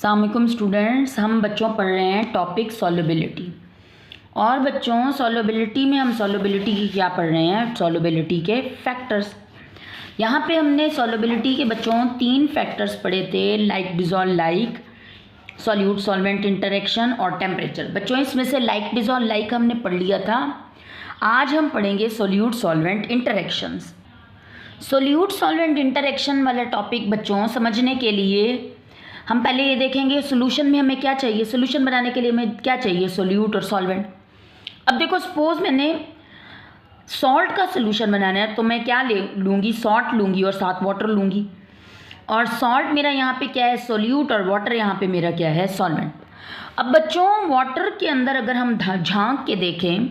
अस्सलामुअलैकुम स्टूडेंट्स, हम बच्चों पढ़ रहे हैं टॉपिक सॉल्युबिलिटी। और बच्चों सॉल्युबिलिटी में हम सॉल्युबिलिटी की क्या पढ़ रहे हैं? सॉल्युबिलिटी के फैक्टर्स। यहाँ पे हमने सॉल्युबिलिटी के बच्चों 3 फैक्टर्स पढ़े थे, like dissolve like, solute solvent interaction और टेम्परेचर। बच्चों इसमें से लाइक डिजॉल्व लाइक हमने पढ़ लिया था। आज हम पढ़ेंगे solute solvent interactions. Solute solvent interaction वाला टॉपिक बच्चों समझने के लिए हम पहले ये देखेंगे सोल्यूशन में हमें क्या चाहिए, सोल्यूशन बनाने के लिए हमें क्या चाहिए, सोल्यूट और सॉल्वेंट। अब देखो सपोज मैंने सॉल्ट का सोल्यूशन बनाना है तो मैं क्या लूँगी, सॉल्ट लूँगी और साथ वाटर लूँगी। और सॉल्ट मेरा यहाँ पे क्या है, सोल्यूट, और वाटर यहाँ पे मेरा क्या है, सॉल्वेंट। अब बच्चों वाटर के अंदर अगर हम झांक के देखें,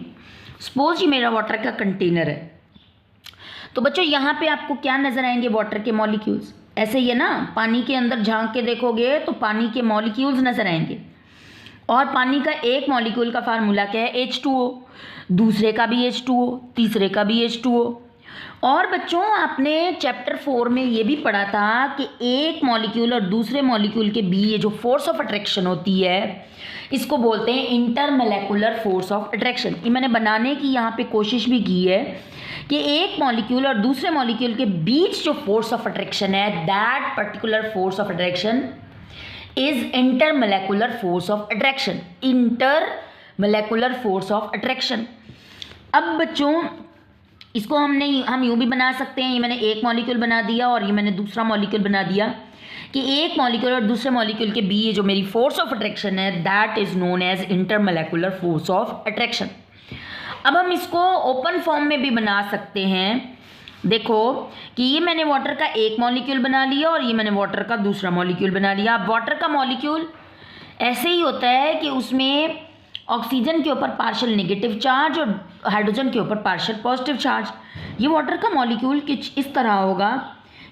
सपोज ये मेरा वाटर का कंटेनर है, तो बच्चों यहाँ पे आपको क्या नज़र आएंगे, वाटर के मॉलिक्यूल्स। ऐसे ही है ना, पानी के अंदर झांक के देखोगे तो पानी के मॉलिक्यूल्स नज़र आएंगे। और पानी का एक मॉलिक्यूल का फार्मूला क्या है, H2O, दूसरे का भी H2O, तीसरे का भी H2O। और बच्चों आपने चैप्टर 4 में ये भी पढ़ा था कि एक मॉलिक्यूल और दूसरे मॉलिक्यूल के बीच ये जो फोर्स ऑफ अट्रैक्शन होती है, इसको बोलते हैं इंटरमोलेकुलर फोर्स ऑफ अट्रैक्शन। ये मैंने बनाने की यहाँ पे कोशिश भी की है कि एक मॉलिक्यूल और दूसरे मॉलिक्यूल के बीच जो फोर्स ऑफ अट्रैक्शन है, that particular force of attraction is intermolecular force of attraction, intermolecular force of attraction. अब बच्चों इसको हम यूँ भी बना सकते हैं, ये मैंने एक मॉलिक्यूल बना दिया और ये मैंने दूसरा मॉलिक्यूल बना दिया कि एक मॉलिक्यूल और दूसरे मॉलिक्यूल के बीच जो मेरी फोर्स ऑफ अट्रैक्शन है, that is known as intermolecular force of attraction. अब हम इसको ओपन फॉर्म में भी बना सकते हैं। देखो कि ये मैंने वाटर का एक मॉलिक्यूल बना लिया और ये मैंने वाटर का दूसरा मॉलिक्यूल बना लिया। अब वाटर का मॉलिक्यूल ऐसे ही होता है कि उसमें ऑक्सीजन के ऊपर पार्शियल नेगेटिव चार्ज और हाइड्रोजन के ऊपर पार्शियल पॉजिटिव चार्ज। ये वाटर का मॉलिक्यूल कुछ इस तरह होगा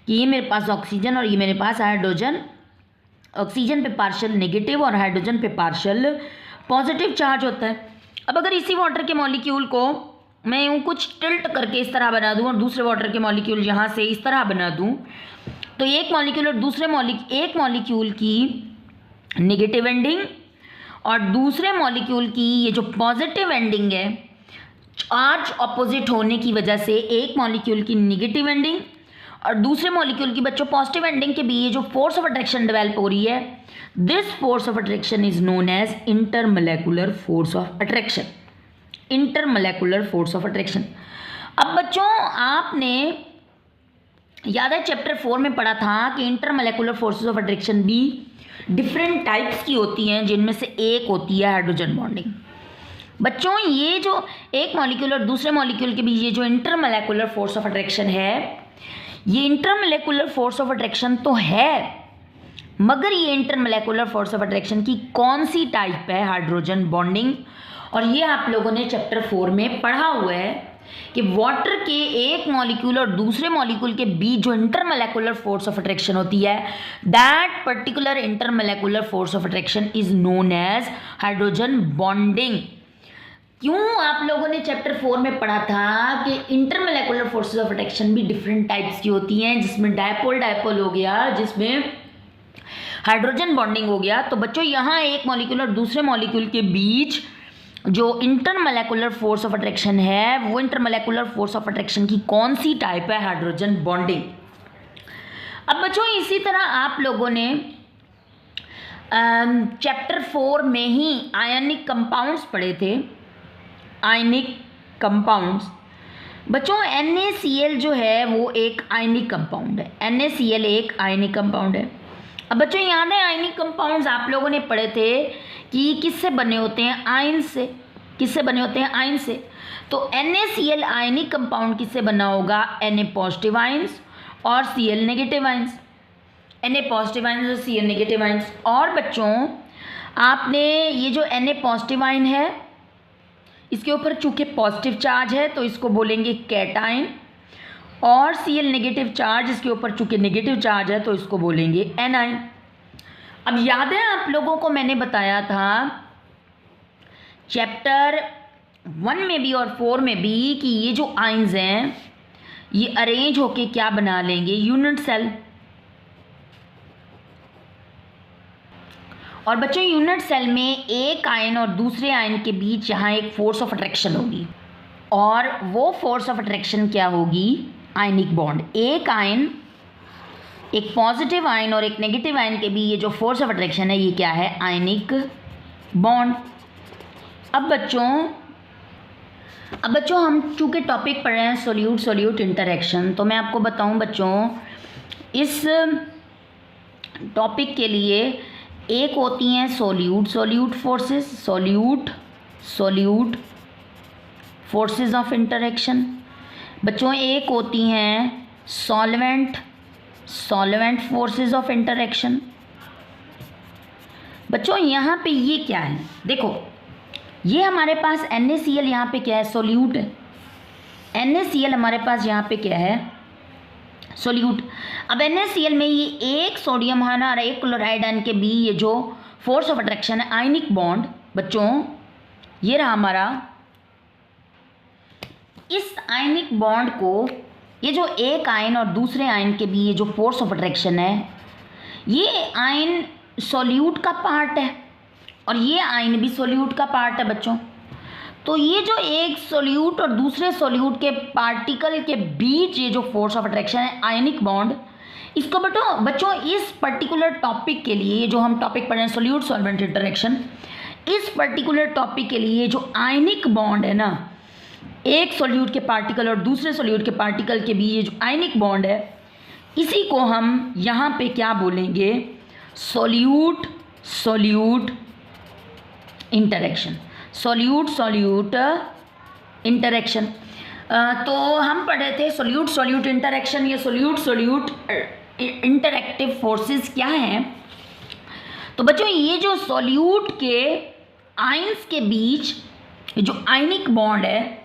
कि ये मेरे पास ऑक्सीजन और ये मेरे पास हाइड्रोजन, ऑक्सीजन पे पार्शियल नेगेटिव और हाइड्रोजन पे पार्शियल पॉजिटिव चार्ज होता है। अब अगर इसी वाटर के मॉलिक्यूल को मैं यूँ कुछ टिल्ट करके इस तरह बना दूँ और दूसरे वाटर के मॉलिक्यूल यहाँ से इस तरह बना दूँ, तो एक मॉलिक्यूल और दूसरे एक मॉलिक्यूल की नेगेटिव एंडिंग और दूसरे मॉलिक्यूल की ये जो पॉजिटिव एंडिंग है, चार्ज ऑपोजिट होने की वजह से एक मॉलिक्यूल की नेगेटिव एंडिंग और दूसरे मॉलिक्यूल की बच्चों पॉजिटिव एंडिंग के बीच जो फोर्स ऑफ अट्रैक्शन डेवलप हो रही है, this force of attraction is known as intermolecular force of attraction, intermolecular force of attraction. अब बच्चों आपने याद है चैप्टर 4 में पढ़ा था कि इंटरमोलेकुलर फोर्सेस ऑफ अट्रैक्शन भी डिफरेंट टाइप्स की होती हैं, जिनमें से एक होती है हाइड्रोजन बॉन्डिंग। बच्चों ये जो एक मॉलिक्यूल और दूसरे मॉलिक्यूल के बीच ये जो इंटरमोलेकुलर फोर्स ऑफ अट्रैक्शन है, ये इंटरमोलेकुलर फोर्स ऑफ अट्रैक्शन तो है, मगर ये इंटरमोलेकुलर फोर्स ऑफ अट्रैक्शन की कौन सी टाइप है, हाइड्रोजन बॉन्डिंग। और ये आप लोगों ने चैप्टर 4 में पढ़ा हुआ है कि वाटर के एक मॉलिक्यूल और दूसरे मॉलिक्यूल के बीच जो इंटरमोलेकुलर फोर्स ऑफ अट्रैक्शन होती है, that particular intermolecular force of attraction is known as hydrogen bonding. क्यों आप लोगों ने चैप्टर 4 में पढ़ा था कि इंटरमोलेकुलर फोर्सेस ऑफ अट्रैक्शन भी डिफरेंट टाइप्स की होती हैं, जिसमें डायपोल डायपोल हो गया, जिसमें हाइड्रोजन बॉन्डिंग हो गया। तो बच्चों यहाँ एक मॉलिक्यूल और दूसरे मॉलिक्यूल के बीच जो इंटरमोलेकुलर फोर्स ऑफ अट्रैक्शन है, वो इंटरमोलेकुलर फोर्स ऑफ अट्रैक्शन की कौन सी टाइप है, हाइड्रोजन बॉन्डिंग। अब बच्चों इसी तरह आप लोगों ने चैप्टर 4 में ही आयनिक कंपाउंड्स पढ़े थे, आयनिक कंपाउंड्स। बच्चों NaCl जो है वो एक आयनिक कंपाउंड है, NaCl एक आयनिक कंपाउंड है। अब बच्चों याद है आयनिक कंपाउंड्स आप लोगों ने पढ़े थे कि किससे बने होते हैं, आयन से। किससे बने होते हैं, आयन से। तो NaCl आयनिक कंपाउंड किससे बना होगा, Na पॉजिटिव आयंस और Cl negative ions, Na positive ions और Cl नेगेटिव आयंस। और बच्चों आपने ये जो Na पॉजिटिव आयन है, इसके ऊपर चूंकि पॉजिटिव चार्ज है तो इसको बोलेंगे कैटायन, और Cl नेगेटिव चार्ज, इसके ऊपर चूंकि नेगेटिव चार्ज है तो इसको बोलेंगे एनायन। अब याद है आप लोगों को मैंने बताया था चैप्टर 1 में भी और 4 में भी कि ये जो आयंस हैं ये अरेंज होके क्या बना लेंगे, यूनिट सेल। और बच्चों यूनिट सेल में एक आयन और दूसरे आयन के बीच यहाँ एक फोर्स ऑफ अट्रैक्शन होगी, और वो फोर्स ऑफ अट्रैक्शन क्या होगी? Ionic bond. एक आयन, एक पॉजिटिव आयन और एक नेगेटिव आयन के बीच ये जो फोर्स ऑफ अट्रैक्शन है ये क्या है? Ionic bond. अब बच्चों हम चूँकि टॉपिक पढ़ रहे हैं सोल्यूट इंटरेक्शन, तो मैं आपको बताऊं बच्चों, इस टॉपिक के लिए एक होती हैं सोल्यूट फोर्सेस ऑफ इंटरेक्शन। बच्चों एक होती हैं सॉल्वेंट फोर्सेस ऑफ इंटरेक्शन। बच्चों यहाँ पे ये क्या है? देखो, ये हमारे पास NaCl यहाँ पे क्या है? सोल्यूट है। NaCl हमारे पास यहाँ पे क्या है? सोल्यूट। अब NaCl में ये एक सोडियम आयन और एक क्लोराइड आयन के बीच ये जो फोर्स ऑफ अट्रैक्शन है, आयनिक बॉन्ड, बच्चों ये रहा हमारा। इस आयनिक बॉन्ड को, ये जो एक आयन और दूसरे आयन के बीच ये जो फोर्स ऑफ अट्रैक्शन है, ये आयन सोल्यूट का पार्ट है और ये आयन भी सोल्यूट का पार्ट है बच्चों। तो ये जो एक सोल्यूट और दूसरे सोल्यूट के पार्टिकल के बीच ये जो फोर्स ऑफ अट्रैक्शन है, आयनिक बॉन्ड, इसको बच्चों इस पर्टिकुलर टॉपिक के लिए, जो हम टॉपिक पढ़ रहे हैं सोल्यूट सॉल्वेंट इंटरेक्शन, इस पर्टिकुलर टॉपिक के लिए जो आयनिक बॉन्ड है ना, एक सोल्यूट के पार्टिकल और दूसरे सोल्यूट के पार्टिकल के बीच ये जो आयनिक बॉन्ड है, इसी को हम यहाँ पे क्या बोलेंगे? Solute interaction. Solute interaction. तो हम पढ़े थे सोल्यूट इंटरेक्शन। ये सोल्यूट इंटरेक्टिव फोर्सेस क्या हैं? तो बच्चों ये जो सोल्यूट के आयंस के बीच जो आयनिक बॉन्ड है,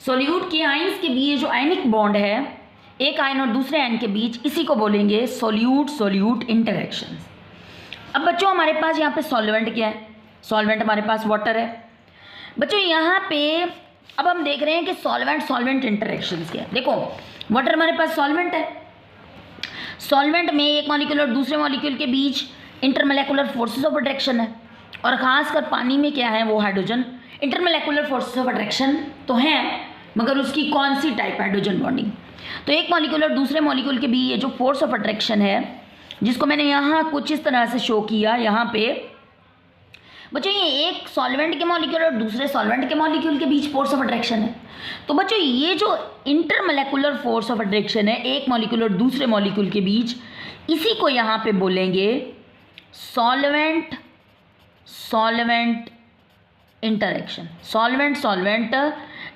सोल्यूट के आयंस के बीच जो आयनिक बॉन्ड है एक आयन और दूसरे आयन के बीच, इसी को बोलेंगे सोल्यूट इंटरेक्शन। अब बच्चों हमारे पास यहाँ पे सॉल्वेंट क्या है? सॉल्वेंट हमारे पास वाटर है। बच्चों यहाँ पे अब हम देख रहे हैं कि सॉल्वेंट इंटरेक्शंस क्या है। देखो, वाटर हमारे पास सॉल्वेंट है। सॉल्वेंट में एक मॉलिक्यूल और दूसरे मॉलिक्यूल के बीच इंटरमोलेकुलर फोर्सेस ऑफ अट्रैक्शन है, और ख़ासकर पानी में क्या है? वो हाइड्रोजन। इंटरमोलेकुलर फोर्सेस ऑफ अट्रैक्शन तो हैं, मगर उसकी कौन सी टाइप? Hydrogen bonding. तो एक मॉलिक्यूल और दूसरे मॉलिक्यूल के बीच ये जो फोर्स ऑफ अट्रैक्शन है, जिसको मैंने यहाँ कुछ इस तरह से शो किया, यहाँ पे बच्चों ये एक सॉल्वेंट के मॉलिक्यूल और दूसरे सॉल्वेंट के मॉलिक्यूल के बीच फोर्स ऑफ अट्रैक्शन है। तो बच्चों ये जो इंटरमोलेकुलर फोर्स ऑफ अट्रैक्शन है एक मॉलिक्यूल और दूसरे मॉलिक्यूल के बीच, इसी को यहाँ पे बोलेंगे सॉल्वेंट इंटरेक्शन। सॉल्वेंट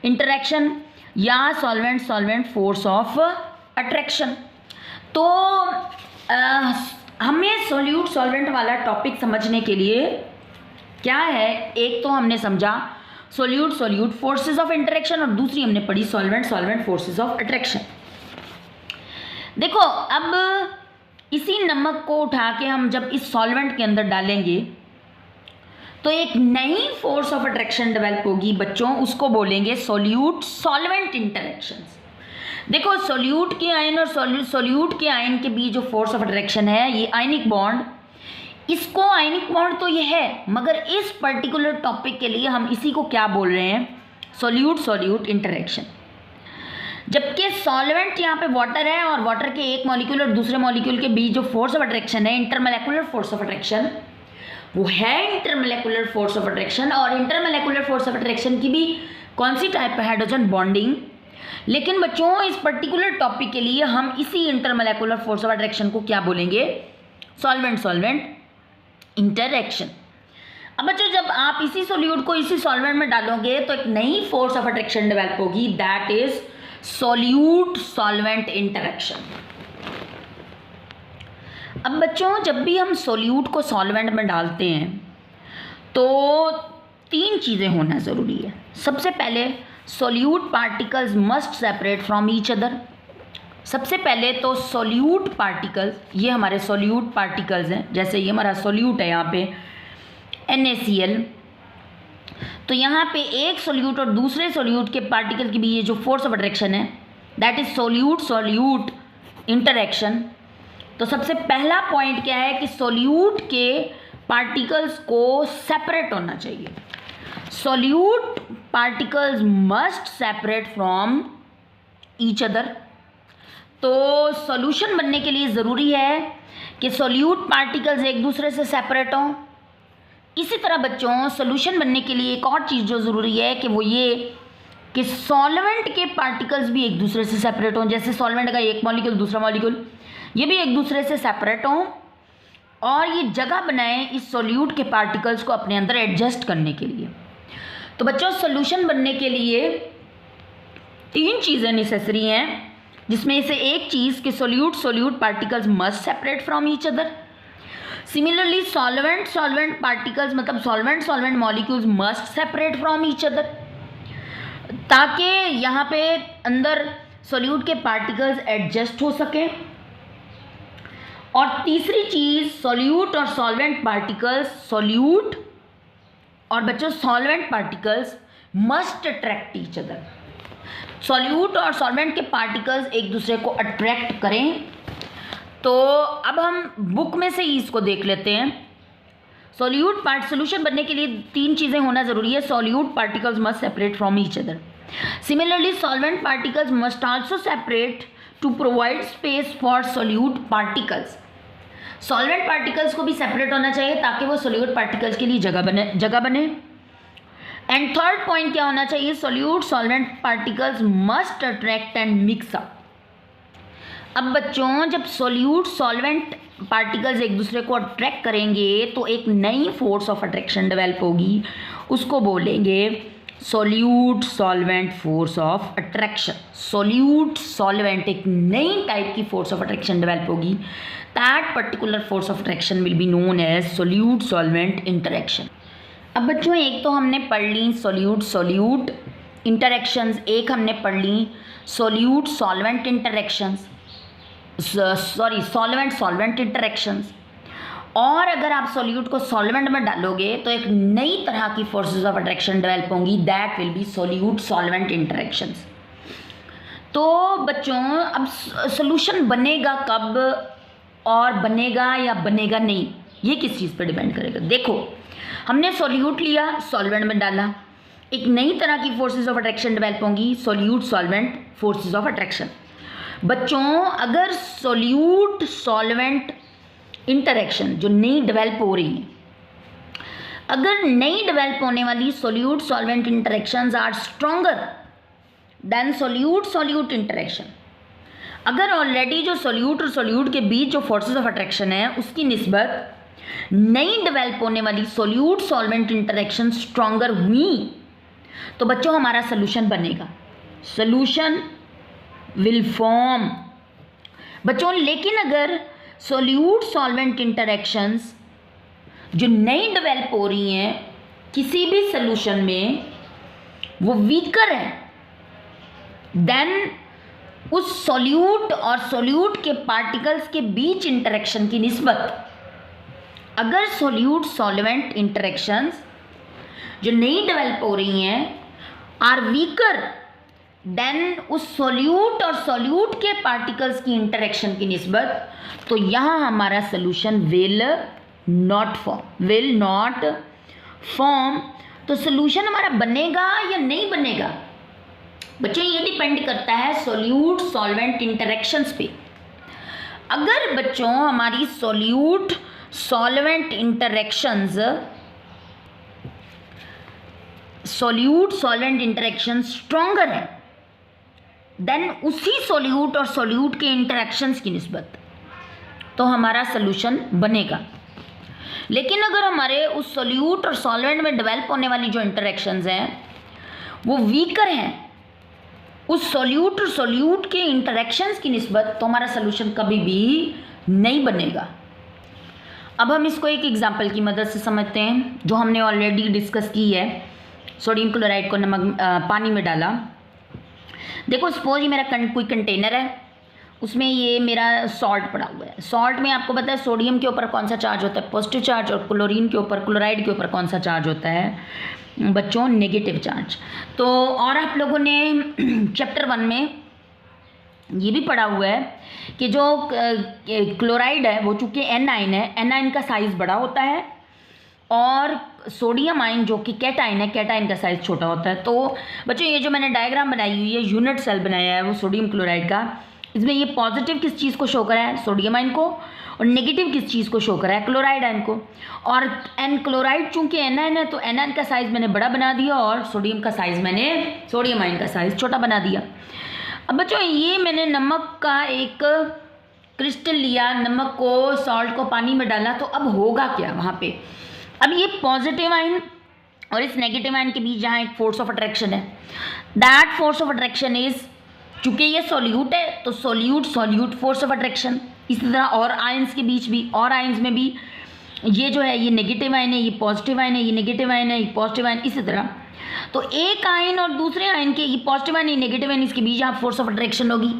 इंटरेक्शन या सॉल्वेंट फोर्स ऑफ अट्रैक्शन। तो हमें सॉल्वेंट वाला टॉपिक समझने के लिए क्या है, एक तो हमने समझा सोल्यूट फोर्सेस ऑफ इंटरेक्शन, और दूसरी हमने पढ़ी सॉल्वेंट फोर्सेस ऑफ अट्रैक्शन। देखो, अब इसी नमक को उठा के हम जब इस सॉल्वेंट के अंदर डालेंगे तो एक नई फोर्स ऑफ अट्रैक्शन डेवलप होगी बच्चों, उसको बोलेंगे सॉल्वेंट इंटरेक्शंस। देखो, सोल्यूट के आयन और सोल्यूट के आयन के बीच जो फोर्स ऑफ अट्रैक्शन है, ये आयनिक बॉन्ड, इसको आयनिक बॉन्ड तो ये है, मगर इस पर्टिकुलर टॉपिक के लिए हम इसी को क्या बोल रहे हैं? Solute interaction. जबकि सॉल्वेंट यहाँ पे वाटर है, और वाटर के एक मॉलिक्यूल और दूसरे मॉलिक्यूल के बीच जो फोर्स ऑफ अट्रैक्शन है, इंटरमोलेकुलर फोर्स ऑफ अट्रैक्शन, वो है इंटरमोलेकुलर फोर्स ऑफ अट्रैक्शन। और इंटरमोलेकुलर फोर्स ऑफ अट्रैक्शन की भी कौन सी टाइप है? Hydrogen bonding. लेकिन बच्चों इस पर्टिकुलर टॉपिक के लिए हम इसी इंटरमोलेकुलर फोर्स ऑफ अट्रैक्शन को क्या बोलेंगे? Solvent interaction. अब बच्चों जब आप इसी सोल्यूट को इसी सॉल्वेंट में डालोगे तो एक नई फोर्स ऑफ अट्रैक्शन डेवलप होगी, दैट इज सॉल्वेंट इंटरेक्शन। अब बच्चों जब भी हम सोल्यूट को सॉल्वेंट में डालते हैं तो 3 चीज़ें होना ज़रूरी है। सबसे पहले, solute particles must separate from each other. सबसे पहले तो सोल्यूट पार्टिकल्स, ये हमारे सोल्यूट पार्टिकल्स हैं, जैसे ये हमारा सोल्यूट है यहाँ पे NaCl, तो यहाँ पे एक सोल्यूट और दूसरे सोल्यूट के पार्टिकल के बीच ये जो फोर्स ऑफ अट्रैक्शन है, दैट इज सोल्यूट इंटरेक्शन। तो सबसे पहला पॉइंट क्या है कि सोल्यूट के पार्टिकल्स को सेपरेट होना चाहिए। Solute particles must separate from each other. तो सॉल्यूशन बनने के लिए ज़रूरी है कि सोल्यूट पार्टिकल्स एक दूसरे से सेपरेट हों। इसी तरह बच्चों सॉल्यूशन बनने के लिए एक और चीज़ जो ज़रूरी है कि वो ये कि सॉल्वेंट के पार्टिकल्स भी एक दूसरे से सेपरेट हों। जैसे सॉल्वेंट का एक मॉलिक्यूल दूसरा मॉलिक्यूल, ये भी एक दूसरे से सेपरेट हों और ये जगह बनाएं इस सोल्यूट के पार्टिकल्स को अपने अंदर एडजस्ट करने के लिए। तो बच्चों सॉल्यूशन बनने के लिए 3 चीज़ें नेसेसरी हैं, जिसमें से एक चीज़ कि solute particles must separate from each other. Similarly solvent particles मतलब solvent molecules must separate from each other, ताकि यहाँ पे अंदर सोल्यूट के पार्टिकल्स एडजस्ट हो सकें। और तीसरी चीज़ सोल्यूट और solvent particles must attract each other. Solute और सॉल्वेंट के पार्टिकल्स एक दूसरे को अट्रैक्ट करें। तो अब हम बुक में से ही इसको देख लेते हैं। सोल्यूशन बनने के लिए 3 चीज़ें होना ज़रूरी है। Solute particles must separate from each other. Similarly solvent particles must also separate to provide space for solute particles. Solvent particles को भी सेपरेट होना चाहिए ताकि वो सोल्यूट पार्टिकल्स के लिए जगह बने। एंड थर्ड पॉइंट क्या होना चाहिए, solute solvent particles must attract and mix up. अब बच्चों जब सोल्यूट सॉल्वेंट पार्टिकल्स एक दूसरे को अट्रैक्ट करेंगे तो एक नई फोर्स ऑफ अट्रैक्शन डेवलप होगी, उसको बोलेंगे solute solvent force of attraction. Solute solvent एक नई टाइप की फोर्स ऑफ अट्रैक्शन डेवलप होगी। That particular force of attraction will be known as solute solvent interaction. अब बच्चों एक तो हमने पढ़ ली सोल्यूट इंटरेक्शंस, एक हमने पढ़ ली solute solvent interactions, solvent interactions. और अगर आप सोल्यूट को सॉल्वेंट में डालोगे तो एक नई तरह की फोर्सेस ऑफ अट्रैक्शन डेवलप होंगी, that will be solute solvent interactions. तो बच्चों अब सोल्यूशन बनेगा कब और बनेगा या बनेगा नहीं, ये किस चीज़ पर डिपेंड करेगा। देखो हमने सोल्यूट लिया, सॉल्वेंट में डाला, एक नई तरह की फोर्सेस ऑफ अट्रैक्शन डेवलप होंगी, solute solvent forces of attraction. बच्चों अगर सोल्यूट सॉल्वेंट इंटरेक्शन जो नई डेवलप हो रही है, अगर नई डेवलप होने वाली solute solvent interactions are stronger than solute interaction, अगर ऑलरेडी जो सोल्यूट और सोल्यूट के बीच जो फोर्सेस ऑफ अट्रैक्शन है उसकी निस्बत नई डेवलप होने वाली सोल्यूट सॉल्वेंट इंटरेक्शन स्ट्रॉन्गर हुई, तो बच्चों हमारा सोल्यूशन बनेगा, सोल्यूशन विल फॉर्म। बच्चों लेकिन अगर सोल्यूट सॉल्वेंट इंटरेक्शंस जो नई डेवलप हो रही हैं किसी भी सोल्यूशन में वो वीकर है, देन उस सोल्यूट और सोल्यूट के पार्टिकल्स के बीच इंटरेक्शन की निस्बत, अगर सोल्यूट सॉल्वेंट इंटरेक्शंस जो नई डेवलप हो रही हैं आर वीकर देन उस सोल्यूट और सोल्यूट के पार्टिकल्स की इंटरेक्शन की निस्बत, तो यहाँ हमारा सोल्यूशन विल नॉट फॉर्म। तो सोल्यूशन हमारा बनेगा या नहीं बनेगा बच्चों, ये डिपेंड करता है सोल्यूट सॉल्वेंट इंटरेक्शंस पे। अगर बच्चों हमारी सोल्यूट सॉल्वेंट इंटरेक्शन स्ट्रॉन्गर है देन उसी सोल्यूट और सोल्यूट के इंटरेक्शंस की निस्बत, तो हमारा सोल्यूशन बनेगा। लेकिन अगर हमारे उस सोल्यूट और सॉल्वेंट में डेवलप होने वाली जो इंटरेक्शंस हैं वो वीकर हैं उस सोल्यूट और सोल्यूट के इंटरेक्शंस की निस्बत, तो हमारा सोल्यूशन कभी भी नहीं बनेगा। अब हम इसको एक एग्जांपल की मदद से समझते हैं जो हमने ऑलरेडी डिस्कस की है। सोडियम क्लोराइड को पानी में डाला। देखो सपोज ये मेरा कोई कंटेनर है, उसमें ये मेरा सॉल्ट पड़ा हुआ है। सॉल्ट में आपको पता है सोडियम के ऊपर कौन सा चार्ज होता है, पॉजिटिव चार्ज, और क्लोराइड के ऊपर कौन सा चार्ज होता है बच्चों, नेगेटिव चार्ज। तो और आप लोगों ने चैप्टर 1 में ये भी पढ़ा हुआ है कि जो क्लोराइड है वो चूँकि एनाइन है, एनाइन का साइज़ बड़ा होता है, और सोडियम आयन जो कि कैटाइन है, कैटाइन का साइज़ छोटा होता है। तो बच्चों ये जो मैंने डायग्राम बनाई हुई है, यूनिट सेल बनाया है वो सोडियम क्लोराइड का, इसमें ये पॉजिटिव किस चीज़ को शो करा है, सोडियम आयन को, और नेगेटिव किस चीज़ को शो करा है, क्लोराइड आयन को। और एन क्लोराइड चूँकि एनाइन है तो एनाइन का साइज़ मैंने बड़ा बना दिया और सोडियम का साइज़ मैंने, सोडियम आयन का साइज़ छोटा बना दिया। अब बच्चों ये मैंने नमक का एक क्रिस्टल लिया, नमक को, सॉल्ट को पानी में डाला, तो अब होगा क्या वहाँ पे। अब ये पॉजिटिव आयन और इस नेगेटिव आयन के बीच जहाँ एक फोर्स ऑफ अट्रैक्शन है, that force of attraction is, चूँकि ये सोल्यूट है तो solute solute force of attraction. इसी तरह और आयंस के बीच भी, और आयंस में भी ये जो है ये नेगेटिव आयन है, ये पॉजिटिव आयन है, ये नेगेटिव आयन है, ये पॉजिटिव आयन, इसी तरह। तो एक आयन और दूसरे आयन के, ये पॉजिटिव आयन, ये नेगेटिव आयन, इसके बीच जहाँ फोर्स ऑफ अट्रैक्शन होगी,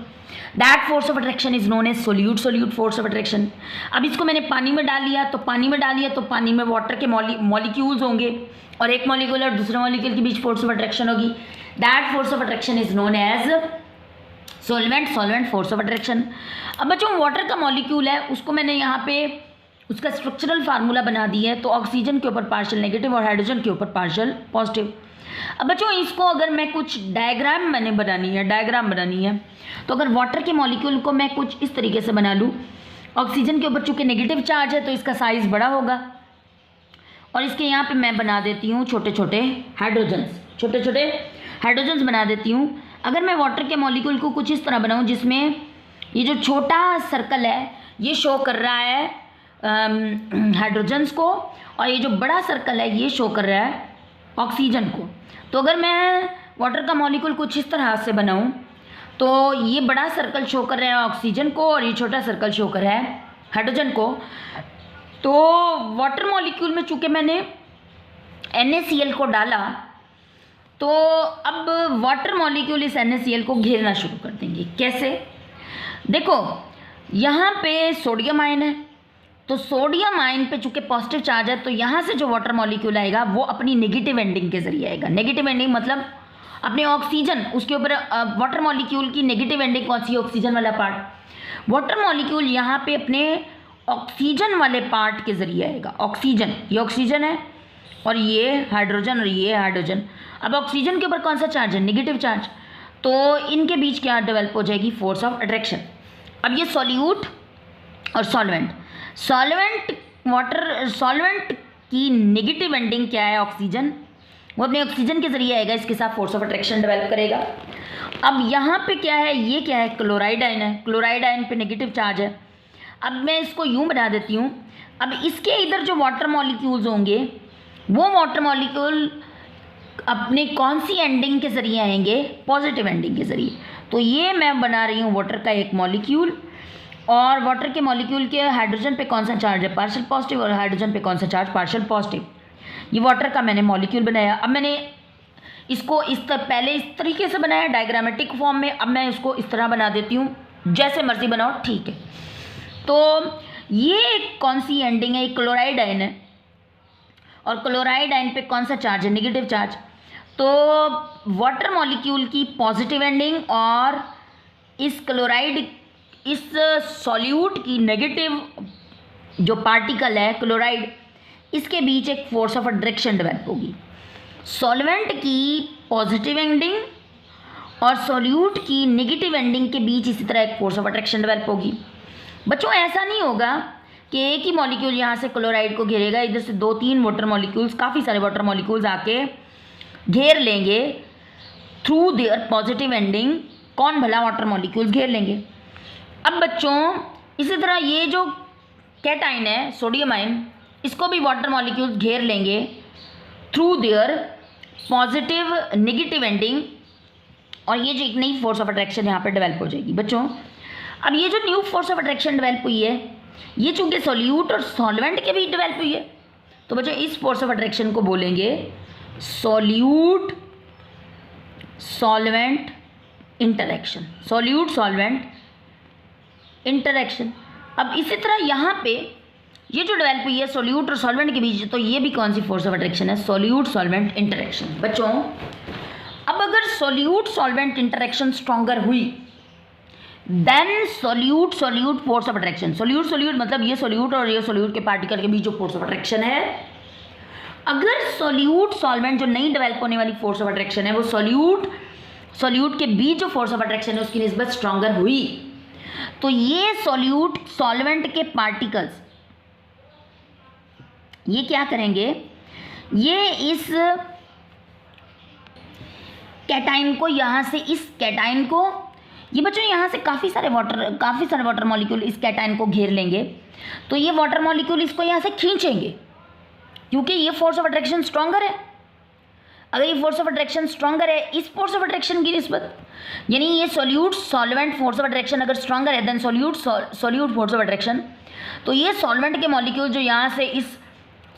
that force of attraction is known as solute solute force of attraction. अब इसको मैंने पानी में डाल लिया, तो पानी में डालिए तो पानी में वाटर के मॉलिक्यूल्स होंगे, और एक मॉलिक्यूल और दूसरे मॉलिक्यूल के बीच फोर्स ऑफ अट्रैक्शन होगी, that force of attraction is known as solvent solvent force of attraction. अब बच्चों वाटर का मॉलिक्यूल है, उसको मैंने यहाँ पे उसका स्ट्रक्चरल फार्मूला बना दिया है, तो ऑक्सीजन के ऊपर पार्शियल नेगेटिव और हाइड्रोजन के ऊपर पार्शियल पॉजिटिव। अब बच्चों इसको अगर मैं कुछ डायग्राम मैंने बनानी है, डायग्राम बनानी है, तो अगर वाटर के मॉलिक्यूल को मैं कुछ इस तरीके से बना लूँ, ऑक्सीजन के ऊपर चूँकि नेगेटिव चार्ज है तो इसका साइज़ बड़ा होगा, और इसके यहाँ पे मैं बना देती हूँ छोटे छोटे हाइड्रोजन्स बना देती हूँ। अगर मैं वाटर के मॉलिक्यूल को कुछ इस तरह बनाऊँ जिसमें ये जो छोटा सर्कल है ये शो कर रहा है हाइड्रोजन्स को, और ये जो बड़ा सर्कल है ये शो कर रहा है ऑक्सीजन को। तो अगर मैं वाटर का मॉलिक्यूल कुछ इस तरह से बनाऊँ तो ये बड़ा सर्कल शो कर रहा है ऑक्सीजन को और ये छोटा सर्कल शो कर रहा है हाइड्रोजन को। तो वाटर मॉलिक्यूल में चूँकि मैंने NaCl को डाला, तो अब वाटर मॉलिक्यूल इस NaCl को घेरना शुरू कर देंगे। कैसे? देखो यहाँ पे सोडियम आयन है, तो सोडियम आयन पे चूँकि पॉजिटिव चार्ज है, तो यहाँ से जो वाटर मॉलिक्यूल आएगा वो अपनी नेगेटिव एंडिंग के जरिए आएगा। नेगेटिव एंडिंग मतलब अपने ऑक्सीजन, उसके ऊपर वाटर मॉलिक्यूल की नेगेटिव एंडिंग कौन सी है? ऑक्सीजन वाला पार्ट। वाटर मॉलिक्यूल यहाँ पे अपने ऑक्सीजन वाले पार्ट के जरिए आएगा। ऑक्सीजन, ये ऑक्सीजन है और ये हाइड्रोजन और ये हाइड्रोजन। अब ऑक्सीजन के ऊपर कौन सा चार्ज है? Negative charge. तो इनके बीच क्या डेवलप हो जाएगी? Force of attraction. अब ये सॉल्यूट और सॉल्वेंट, सॉल्वेंट की नेगेटिव एंडिंग क्या है? ऑक्सीजन, वो अपने ऑक्सीजन के जरिए आएगा, इसके साथ फोर्स ऑफ अट्रैक्शन डेवलप करेगा। अब यहाँ पे क्या है? ये क्या है? क्लोराइड आयन है। क्लोराइड आयन पे नेगेटिव चार्ज है। अब मैं इसको यूँ बना देती हूँ। अब इसके इधर जो वाटर मॉलिक्यूल्स होंगे वो वाटर मॉलिक्यूल अपने कौन सी एंडिंग के ज़रिए आएंगे? पॉजिटिव एंडिंग के ज़रिए। तो ये मैं बना रही हूँ वाटर का एक मॉलिक्यूल, और वाटर के मॉलिक्यूल के हाइड्रोजन पे कौन सा चार्ज है? पार्शियल पॉजिटिव, और हाइड्रोजन पे कौन सा चार्ज? Partial positive. ये वाटर का मैंने मॉलिक्यूल बनाया। अब मैंने इसको पहले इस तरीके से बनाया डायग्रामेटिक फॉर्म में, अब मैं इसको इस तरह बना देती हूँ। जैसे मर्जी बनाओ, ठीक है। तो ये कौन सी एंडिंग है? क्लोराइड आयन है, और क्लोराइड आयन पे कौन सा चार्ज है? Negative charge. तो वाटर मॉलिक्यूल की पॉजिटिव एंडिंग और इस क्लोराइड, इस सॉल्यूट की नेगेटिव जो पार्टिकल है क्लोराइड, इसके बीच एक फोर्स ऑफ अट्रैक्शन डेवलप होगी। सॉल्वेंट की पॉजिटिव एंडिंग और सॉल्यूट की नेगेटिव एंडिंग के बीच इसी तरह एक फोर्स ऑफ अट्रैक्शन डेवलप होगी। बच्चों ऐसा नहीं होगा कि एक ही मॉलिक्यूल यहाँ से क्लोराइड को घेरेगा, इधर से 2-3 वाटर मॉलिक्यूल्स, काफ़ी सारे वाटर मॉलिक्यूल्स आके घेर लेंगे थ्रू देयर पॉजिटिव एंडिंग। कौन भला वाटर मॉलिक्यूल्स घेर लेंगे? अब बच्चों इसी तरह ये जो कैटाइन है, सोडियम आयन, इसको भी वाटर मॉलिक्यूल्स घेर लेंगे through their positive negative ending, और ये जो एक नई फोर्स ऑफ अट्रैक्शन यहाँ पर डेवलप हो जाएगी। बच्चों अब ये जो new force of attraction develop हुई है, ये चूँकि सॉल्यूट और सॉल्वेंट के भी डेवलप हुई है, तो बच्चों इस फोर्स ऑफ अट्रैक्शन को बोलेंगे solute solvent interaction. Solute solvent interaction. अब इसी तरह यहाँ पे ये जो डेवलप हुई है सॉल्यूट और सॉल्वेंट के बीच, तो ये भी कौन सी फोर्स ऑफ अट्रैक्शन है? Solute solvent interaction. बच्चों अब अगर सॉल्यूट सॉल्वेंट इंटरैक्शन स्ट्रॉन्गर हुई, then solute force of attraction. Solute मतलब ये सोल्यूट और ये सोल्यूट के पार्टिकल के बीच जो फोर्स ऑफ अट्रैक्शन है, अगर सोल्यूट सॉल्वेंट जो नई डेवलप होने वाली फोर्स ऑफ अट्रैक्शन है वो सोल्यूट के बीच जो फोर्स ऑफ अट्रैक्शन है उसकी निस्बत स्ट्रॉन्गर हुई, तो ये सोल्यूट सॉल्वेंट के पार्टिकल्स ये क्या करेंगे, ये इस कैटाइन को यहाँ से, इस कैटाइन को, ये बच्चों यहाँ से काफ़ी सारे वाटर मॉलिक्यूल इस कैटाइन को घेर लेंगे, तो ये वाटर मॉलिक्यूल इसको यहाँ से खींचेंगे क्योंकि ये फोर्स ऑफ अट्रैक्शन स्ट्रॉन्गर है। अगर ये फोर्स ऑफ अट्रैक्शन स्ट्रॉन्गर है इस फोर्स ऑफ अट्रैक्शन की निस्बत, यानी ये solute solvent force of attraction अगर स्ट्रॉन्गर है then solute force of attraction, तो ये सॉल्वेंट के मॉलिक्यूल जो यहाँ से इस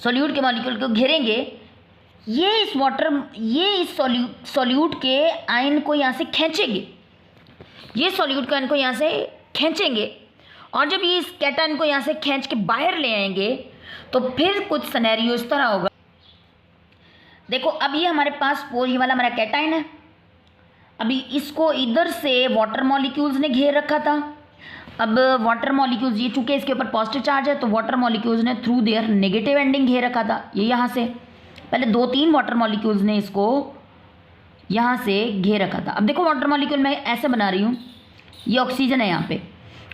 सोल्यूट के मॉलिक्यूल को घेरेंगे, ये इस सोल्यूट के आयन को यहाँ से खींचेंगे, ये सोल्यूट के आयन को यहाँ से खींचेंगे, और जब ये इस कैटायन को यहाँ से खींच के बाहर ले आएंगे तो फिर कुछ सिनेरियो इस तरह होगा। देखो अब ये हमारे पास ये वाला हमारा कैटायन है, अभी इसको इधर से वाटर मॉलिक्यूल्स ने घेर रखा था। अब वाटर मॉलिक्यूल्स, ये चूंकि इसके ऊपर पॉजिटिव चार्ज है तो वाटर मॉलिक्यूल्स ने थ्रू देयर नेगेटिव एंडिंग घेर रखा था। ये यहाँ से पहले 2-3 वाटर मॉलिक्यूल्स ने इसको यहाँ से घेर रखा था। अब देखो वाटर मॉलिक्यूल मैं ऐसे बना रही हूँ, ये ऑक्सीजन है यहाँ पे,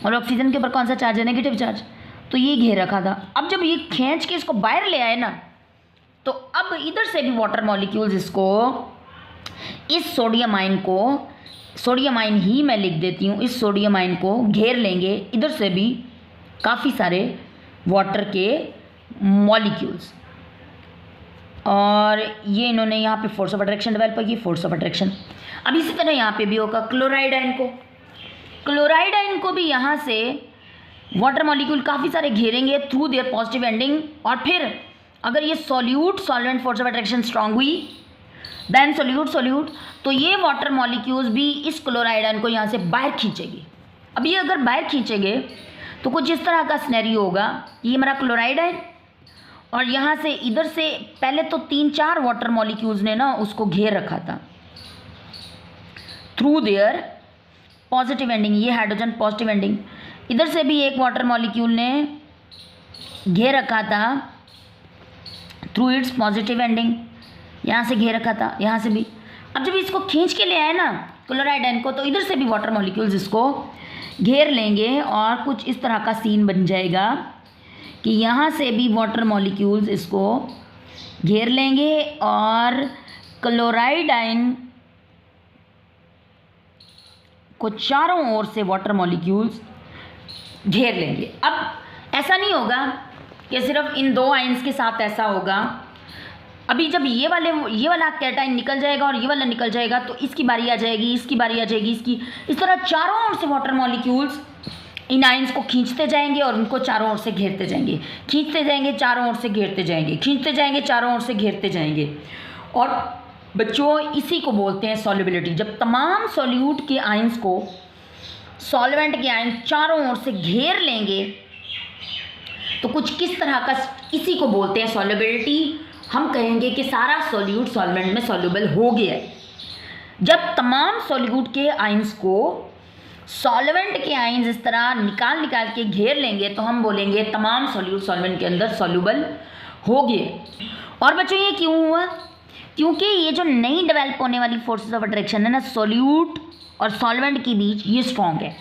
और ऑक्सीजन के ऊपर कौन सा चार्ज है, नेगेटिव चार्ज, तो ये घेर रखा था। अब जब ये खींच के इसको बाहर ले आए ना, तो अब इधर से भी वाटर मॉलिक्यूल्स इसको, इस सोडियम आयन को, सोडियम आयन ही मैं लिख देती हूँ, इस सोडियम आयन को घेर लेंगे, इधर से भी काफ़ी सारे वाटर के मॉलिक्यूल्स, और ये इन्होंने यहाँ पे फोर्स ऑफ अट्रैक्शन डेवलप की, फोर्स ऑफ अट्रैक्शन। अब इसी तरह यहाँ पे भी होगा क्लोराइड आयन को भी यहाँ से वाटर मॉलिक्यूल काफ़ी सारे घेरेंगे थ्रू देयर पॉजिटिव एंडिंग, और फिर अगर ये solute solvent force of attraction strong हुई देन सोल्यूट, तो ये वाटर मॉलिक्यूल्स भी इस क्लोराइड आयन को यहाँ से बाहर खींचेंगे। अब ये अगर बाहर खींचेंगे तो कुछ इस तरह का सिनेरियो होगा, ये हमारा क्लोराइड आयन, और यहाँ से इधर से पहले तो 3-4 वाटर मॉलिक्यूल्स ने ना उसको घेर रखा था थ्रू देयर पॉजिटिव एंडिंग, ये हाइड्रोजन पॉजिटिव एंडिंग, इधर से भी एक वाटर मॉलिक्यूल ने घेर रखा था थ्रू इट्स पॉजिटिव एंडिंग, यहाँ से घेर रखा था, यहाँ से भी। अब जब इसको खींच के ले आए ना क्लोराइड आयन को, तो इधर से भी वाटर मॉलिक्यूल्स इसको घेर लेंगे, और कुछ इस तरह का सीन बन जाएगा कि यहाँ से भी वाटर मॉलिक्यूल्स इसको घेर लेंगे और क्लोराइड आयन को चारों ओर से वाटर मॉलिक्यूल्स घेर लेंगे। अब ऐसा नहीं होगा कि सिर्फ इन 2 आयन्स के साथ ऐसा होगा, अभी जब ये वाला कैटायन निकल जाएगा और ये वाला निकल जाएगा तो इसकी बारी आ जाएगी, इसकी बारी आ जाएगी, इसकी, इस तरह चारों ओर से वाटर मॉलिक्यूल्स इन आयन्स को खींचते जाएंगे और उनको चारों ओर से घेरते जाएंगे, खींचते जाएंगे, चारों ओर से घेरते जाएंगे, खींचते जाएंगे, चारों ओर से घेरते जाएंगे। और बच्चों इसी को बोलते हैं सॉल्युबिलिटी। जब तमाम सॉल्यूट के आयन्स को सॉल्वेंट के आयन चारों ओर से घेर लेंगे तो कुछ किस तरह का, इसी को बोलते हैं सॉल्युबिलिटी। हम कहेंगे कि सारा सॉल्यूट सॉल्वेंट में सॉल्युबल हो गया है। जब तमाम सॉल्यूट के आयन्स को सॉल्वेंट के आयन्स इस तरह निकाल के घेर लेंगे तो हम बोलेंगे तमाम सॉल्यूट सॉल्वेंट के अंदर सॉल्युबल हो गए। और बच्चों ये क्यों हुआ? क्योंकि ये जो नई डेवलप होने वाली फोर्सेस ऑफ अट्रैक्शन है ना सॉल्यूट और सॉल्वेंट के बीच, ये स्ट्रॉन्ग है।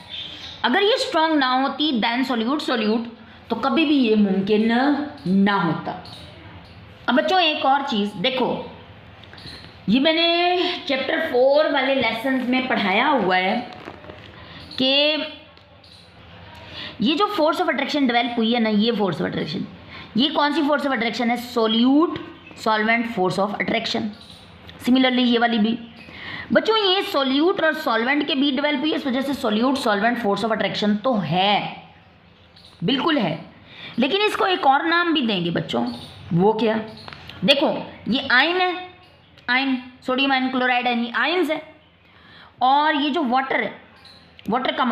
अगर ये स्ट्रॉन्ग ना होती देन सॉल्यूट तो कभी भी ये मुमकिन ना होता। अब बच्चों एक और चीज़ देखो, ये मैंने चैप्टर 4 वाले लेसन्स में पढ़ाया हुआ है कि ये जो फोर्स ऑफ अट्रैक्शन डेवलप हुई है ना, ये फोर्स ऑफ अट्रैक्शन, ये कौन सी फोर्स ऑफ अट्रैक्शन है? Solute solvent force of attraction. Similarly ये वाली भी बच्चों, ये सोल्यूट और सॉल्वेंट के बीच डेवलप हुई है, इस वजह से solute solvent force of attraction तो है, बिल्कुल है, लेकिन इसको एक और नाम भी देंगे बच्चों। वो क्या? देखो ये आयन है, ion sodium ion chloride ion, ये आयन्स है। और ये जो वाटर है, वाटर का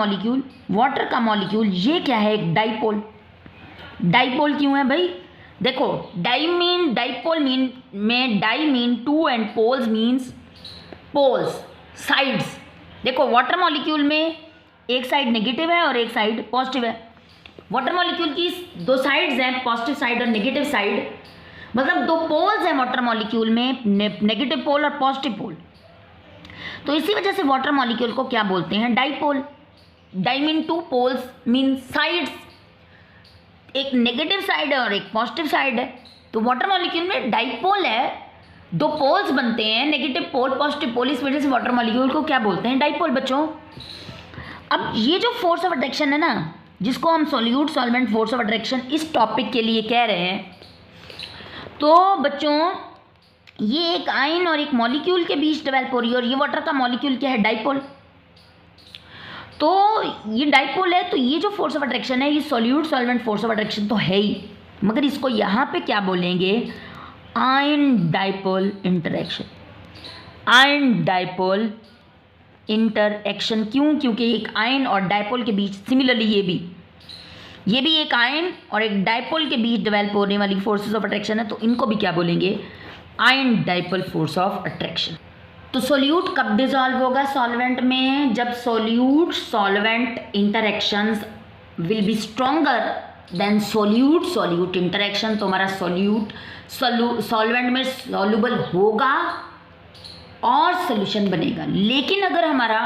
मॉलिक्यूल ये क्या है? एक डाइपोल। डाइपोल क्यों है भाई? देखो डाइपोल में di mean two and poles means poles, sides. देखो वाटर मॉलिक्यूल में एक साइड नेगेटिव है और एक साइड पॉजिटिव है। वाटर मॉलिक्यूल की दो साइड्स हैं, पॉजिटिव साइड और नेगेटिव साइड, मतलब दो पोल्स हैं वाटर मॉलिक्यूल में, नेगेटिव पोल और पॉजिटिव पोल। तो इसी वजह से वाटर मॉलिक्यूल को क्या बोलते हैं, dipole. Di mean two poles, mean sides, एक नेगेटिव साइड है और एक पॉजिटिव साइड है। तो वाटर मॉलिक्यूल में डाइपोल है, दो पोल्स बनते हैं, नेगेटिव पोल पॉजिटिव पोल, इस वजह से वाटर मॉलिक्यूल को क्या बोलते हैं, डाइपोल। बच्चों अब ये जो फोर्स ऑफ अट्रैक्शन है ना, जिसको हम solute solvent force of attraction इस टॉपिक के लिए कह रहे हैं, तो बच्चों ये एक आयन और एक मॉलिक्यूल के बीच डेवलप हो रही है, और ये वाटर का मॉलिक्यूल क्या है, डाइपोल। तो ये डाइपोल है, तो ये जो फोर्स ऑफ अट्रैक्शन है ये solute solvent force of attraction तो है ही, मगर इसको यहाँ पे क्या बोलेंगे, ion dipole interaction. Ion dipole interaction क्यों, क्योंकि एक आयन और डाइपोल के बीच, सिमिलरली ये भी एक आयन और एक डाइपोल के बीच डेवलप होने वाली फोर्सेस ऑफ अट्रैक्शन है, तो इनको भी क्या बोलेंगे, ion dipole force of attraction. तो सोल्यूट कब डिजॉल्व होगा सॉल्वेंट में, जब solute solvent interactions will be stronger than solute solute interaction. तो हमारा सोल्यूट सॉल्वेंट में सॉल्युबल होगा और सोल्यूशन बनेगा। लेकिन अगर हमारा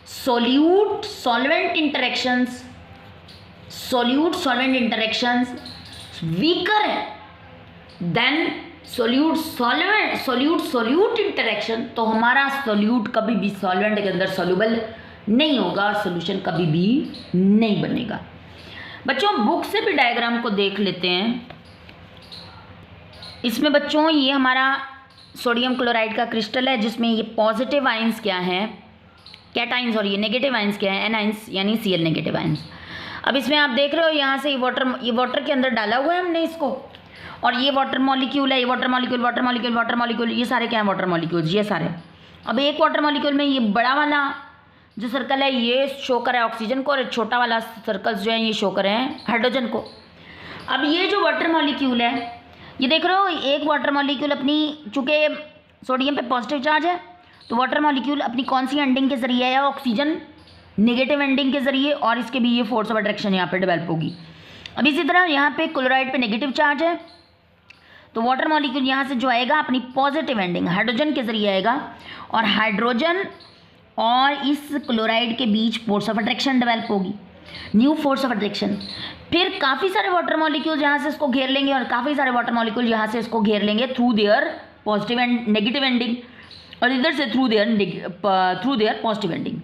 सोल्यूट सॉल्वेंट इंटरैक्शंस वीकर है देन सोल्यूट इंटरैक्शन, तो हमारा सोल्यूट कभी भी सॉल्वेंट के अंदर सॉल्युबल नहीं होगा और सोल्यूशन कभी भी नहीं बनेगा। बच्चों बुक से भी डायग्राम को देख लेते हैं। इसमें बच्चों ये हमारा सोडियम क्लोराइड का क्रिस्टल है, जिसमें ये पॉजिटिव आयंस क्या हैं, कैटाइंस, और ये नेगेटिव आयंस क्या है, एनाइंस यानी Cl नेगेटिव आयंस। अब इसमें आप देख रहे हो यहाँ से ये वाटर के अंदर डाला हुआ है हमने इसको, और ये वाटर मॉलिक्यूल है, ये वाटर मॉलिक्यूल, ये सारे क्या है, वाटर मॉलिक्यूल्स, ये सारे। अब एक वाटर मॉलिक्यूल में ये बड़ा वाला जो सर्कल है ये शो कर रहा है ऑक्सीजन को, और छोटा वाला सर्कल्स जो है ये शो कर रहे हैं हाइड्रोजन को। अब ये जो वाटर मॉलिक्यूल है, ये देख रहे हो, एक वाटर मॉलिक्यूल अपनी, चूँकि सोडियम पे पॉजिटिव चार्ज है, तो वाटर मॉलिक्यूल अपनी कौन सी एंडिंग के जरिए है, ऑक्सीजन नेगेटिव एंडिंग के जरिए, और इसके भी ये फोर्स ऑफ अट्रैक्शन यहाँ पे डेवलप होगी। अब इसी तरह यहाँ पे क्लोराइड पे नेगेटिव चार्ज है, तो वाटर मॉलिक्यूल यहाँ से जो आएगा अपनी पॉजिटिव एंडिंग हाइड्रोजन के जरिए आएगा, और हाइड्रोजन और इस क्लोराइड के बीच फोर्स ऑफ अट्रैक्शन डेवलप होगी, न्यू फोर्स ऑफ अट्रैक्शन। फिर काफ़ी सारे वाटर मॉलिक्यूल यहाँ से इसको घेर लेंगे, और काफ़ी सारे वाटर मॉलिक्यूल यहाँ से इसको घेर लेंगे through their positive and negative ending, और इधर से थ्रू देयर पॉजिटिव एंडिंग।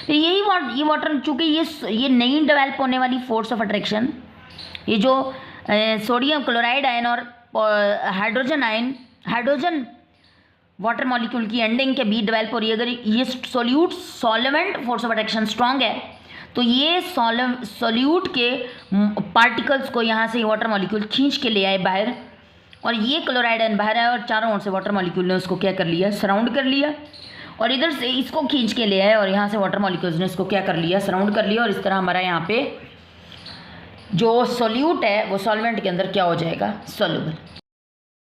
तो ये वाटर, चूँकि ये नई डेवलप होने वाली फोर्स ऑफ अट्रैक्शन, ये जो सोडियम क्लोराइड आयन और हाइड्रोजन वाटर मॉलिक्यूल की एंडिंग के बीच डेवलप हो रही है, अगर ये solute solvent force of attraction strong है, तो ये सोल्यूट के पार्टिकल्स को यहाँ से वाटर मॉलिक्यूल खींच के ले आए बाहर, और ये क्लोराइड आयन बाहर आया और चारों ओर से वाटर मॉलिक्यूल ने उसको क्या कर लिया, सराउंड कर लिया, और इधर से इसको खींच के ले आए और यहाँ से वाटर मॉलिक्यूल्स ने इसको क्या कर लिया, सराउंड कर लिया, और इस तरह हमारा यहाँ पे जो सोल्यूट है वो सॉल्वेंट के अंदर क्या हो जाएगा, सॉल्युबल।